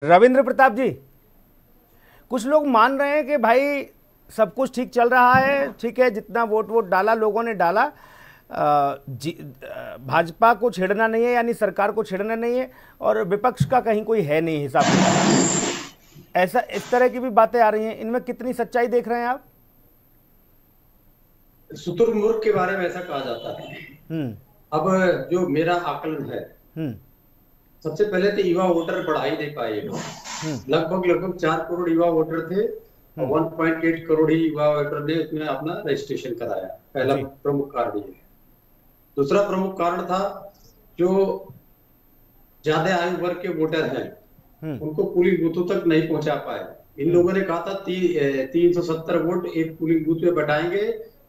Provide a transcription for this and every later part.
रविंद्र प्रताप जी, कुछ लोग मान रहे हैं कि भाई सब कुछ ठीक चल रहा है, ठीक है, जितना वोट डाला लोगों ने डाला, भाजपा को छेड़ना नहीं है, यानी सरकार को छेड़ना नहीं है, और विपक्ष का कहीं कोई है नहीं हिसाब किताब। ऐसा इस तरह की भी बातें आ रही हैं, इनमें कितनी सच्चाई देख रहे हैं आप? शुतुरमुर्ग के बारे में ऐसा कहा जाता है। अब जो मेरा आकलन है, सबसे पहले तो युवा वोटर बढ़ा ही नहीं पाए लोग। लगभग 4 करोड़ युवा वोटर थे और 1.8 करोड़ ही युवा वोटर ने उसमें अपना रजिस्ट्रेशन कराया। पहला प्रमुख कारण ये है। दूसरा प्रमुख कारण था जो ज्यादा आयु वर्ग के वोटर हैं उनको पोलिंग बूथों तक नहीं पहुंचा पाए। इन लोगों ने कहा था 370 वोट एक पोलिंग बूथ में बटाएंगे।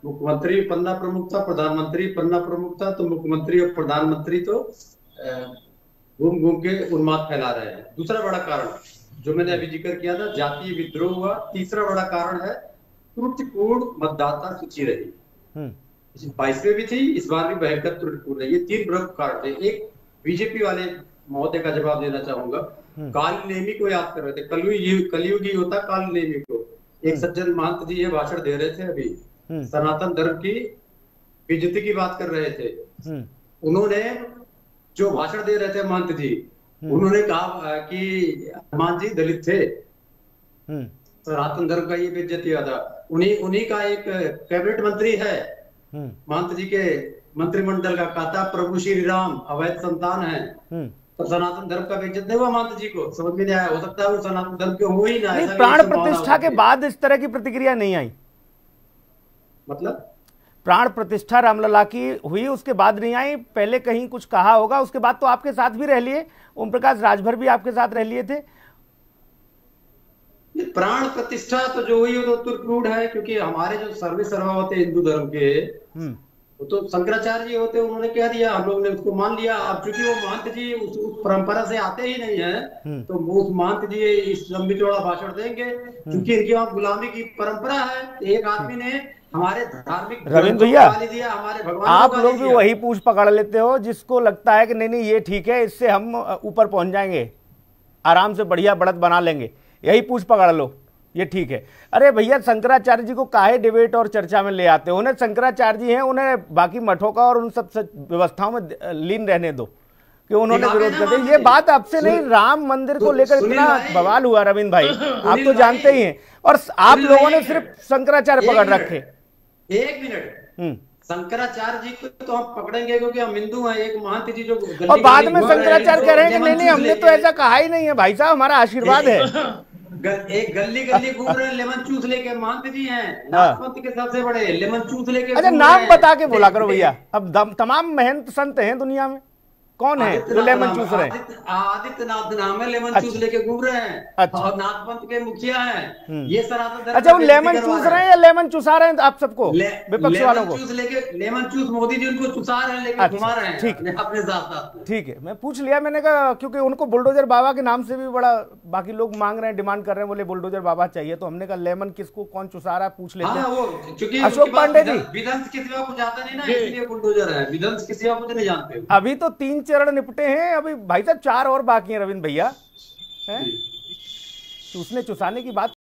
मुख्यमंत्री पन्ना प्रमुख था, प्रधानमंत्री पन्ना प्रमुख था, तो मुख्यमंत्री और प्रधानमंत्री तो घूम घूम के उन्माद फैला रहे हैं। दूसरा बड़ा कारण जो मैंने अभी जिक्र किया था, जातीय विद्रोह हुआ। तीसरा बड़ा कारण है त्रुटिपूर्ण मतदाता सूची रही। 22 में भी थी, इस बार भी भयंकर त्रुटिपूर्ण है। ये 3 प्रमुख कारण थे। एक बीजेपी वाले महोदय का जवाब देना चाहूंगा। काल नेमी को याद कर रहे थे, कलयुगी होता काल नेमी को। एक सज्जन महंत जी ये भाषण दे रहे थे अभी, सनातन धर्म की बेइज्जती की बात कर रहे थे। उन्होंने जो भाषण दे रहे थे महंत जी, उन्होंने कहा कि हनुमान जी दलित थे, सनातन धर्म का ये बेइज्जती था। उन्हीं का एक कैबिनेट मंत्री है महंत जी के मंत्रिमंडल का, कहता प्रभु श्री राम अवैध संतान है, तो सनातन धर्म का बेइज्जत नहीं हुआ महंत जी को? समझ में नहीं आया। हो सकता है वो सनातन धर्म के हो ही ना। प्राण प्रतिष्ठा के बाद इस तरह की प्रतिक्रिया नहीं आई। मतलब प्राण प्रतिष्ठा रामलला की हुई, उसके बाद नहीं आई। पहले कहीं कुछ कहा होगा, उसके बाद तो आपके साथ भी रह लिए, ओम प्रकाश राजभर भी आपके साथ रह लिए थे। प्राण प्रतिष्ठा तो जो हुई वो तो क्रूड है, क्योंकि हमारे जो सर्वे सर्वा होते हिंदू धर्म के, वो तो शंकराचार्य जी होते, उन्होंने कह दिया, हम लोग ने उसको मान लिया। अब चूंकि वो महंत जी उस परंपरा से आते ही नहीं है, तो वो महंत जी इस लंबी चौड़ा भाषण देंगे, क्योंकि इनकी वहां गुलामी की परंपरा है। एक आदमी ने हमारे धार्मिक रविंद्र भैया, हमारे भगवान आप लोग भी वही पूछ पकड़ लेते हो जिसको लगता है कि नहीं नहीं ये ठीक है, इससे हम ऊपर पहुंच जाएंगे, आराम से बढ़िया बढ़त बना लेंगे, यही पूछ पकड़ लो, ये ठीक है। अरे भैया, शंकराचार्य जी को काहे डिबेट और चर्चा में ले आते हो? उन्हें शंकराचार्य जी हैं, उन्हें बाकी मठों का और उन सब व्यवस्थाओं में लीन रहने दो कि उन्होंने विरोध कर दिया। ये बात आपसे नहीं, राम मंदिर को लेकर इतना बवाल हुआ रविंद्र भाई, आप तो जानते ही हैं, और आप लोगों ने सिर्फ शंकराचार्य पकड़ रखे। एक मिनट, शंकराचार्य जी को तो हम पकड़ेंगे क्योंकि हम हिंदू हैं। एक महंत जी जो और बाद में शंकराचार्य कह रहे हैं कि नहीं नहीं हमने तो ऐसा कहा ही नहीं है भाई साहब, हमारा आशीर्वाद है। एक गली घूम रहे लेमन चूस लेके महंत जी हैं, नाथपंथ के सबसे बड़े लेमन चूस लेके। अच्छा, नाम बता के बोला करो भैया, अब तमाम महंत संत हैं दुनिया में, कौन है जो लेमन चूस रहे हैं? आदित्यनाथ नाम है, लेमन चूस लेके घूम रहे हैं। अच्छा। और नाथपंथ के मुखिया हैं ये सनातन धर्म। अच्छा, वो लेमन चूस रहे हैं या लेमन चुसा रहे हैं आप सबको, विपक्ष वालों को? लेमन चूस मोदी जी उनको चुसा रहे हैं, लेके घुमा रहे हैं। ठीक, अपने साथ। ठीक है, मैं पूछ लिया, मैंने कहा क्योंकि उनको बुलडोजर बाबा के नाम से भी बड़ा बाकी लोग मांग रहे हैं, डिमांड कर रहे हैं, बोले बुलडोजर बाबा चाहिए, तो हमने कहा लेमन किसको कौन चुसा रहा है पूछ लेते हैं। अशोक पांडे जी, विध्वंस के सिवा कुछ आता नहीं ना, इसलिए बुलडोजर है, विध्वंस के सिवा कुछ नहीं जानते। अभी तो 3 चरण निपटे हैं, अभी भाई साहब 4 और बाकी हैं रविंद्र भैया, हैं चूसने चुसाने की बात